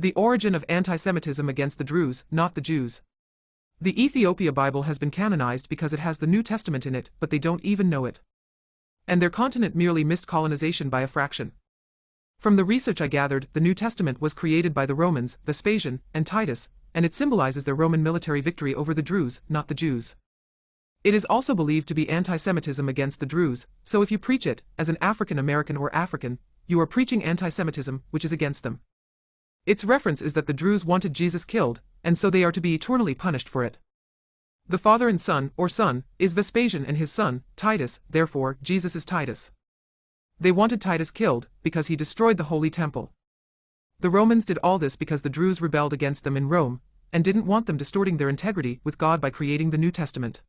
The Origin of Anti Semitism Against the Druze, Not the Jews. The Ethiopia Bible has been canonized because it has the New Testament in it, but they don't even know it. And their continent merely missed colonization by a fraction. From the research I gathered, the New Testament was created by the Romans, Vespasian, and Titus, and it symbolizes their Roman military victory over the Druze, not the Jews. It is also believed to be anti-Semitism against the Druze, so if you preach it, as an African American or African, you are preaching anti-Semitism, which is against them. Its reference is that the Druze wanted Jesus killed, and so they are to be eternally punished for it. The father and son, or son, is Vespasian and his son, Titus, therefore, Jesus is Titus. They wanted Titus killed, because he destroyed the Holy Temple. The Romans did all this because the Druze rebelled against them in Rome, and didn't want them distorting their integrity with God by creating the New Testament.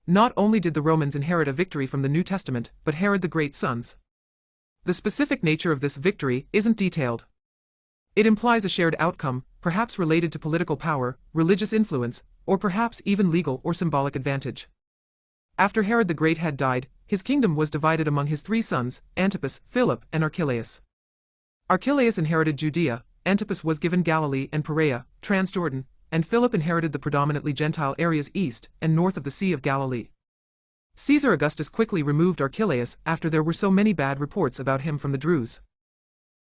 Not only did the Romans inherit a victory from the New Testament, but Herod the Great's sons. The specific nature of this victory isn't detailed. It implies a shared outcome, perhaps related to political power, religious influence, or perhaps even legal or symbolic advantage. After Herod the Great had died, his kingdom was divided among his three sons, Antipas, Philip, and Archelaus. Archelaus inherited Judea, Antipas was given Galilee and Perea, Transjordan, and Philip inherited the predominantly Gentile areas east and north of the Sea of Galilee. Caesar Augustus quickly removed Archelaus after there were so many bad reports about him from the Druze.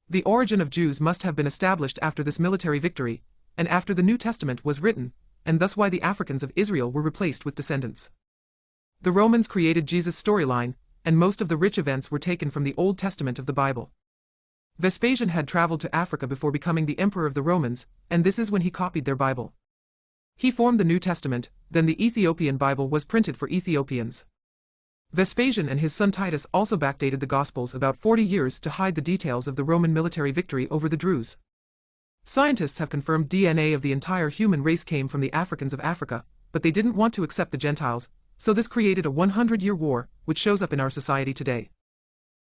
The origin of Jews must have been established after this military victory, and after the New Testament was written, and thus why the Africans of Israel were replaced with descendants. The Romans created Jesus' storyline, and most of the rich events were taken from the Old Testament of the Bible. Vespasian had traveled to Africa before becoming the emperor of the Romans, and this is when he copied their Bible. He formed the New Testament, then the Ethiopian Bible was printed for Ethiopians. Vespasian and his son Titus also backdated the Gospels about 40 years to hide the details of the Roman military victory over the Druze. Scientists have confirmed DNA of the entire human race came from the Africans of Africa, but they didn't want to accept the Gentiles, so this created a 100-year war, which shows up in our society today.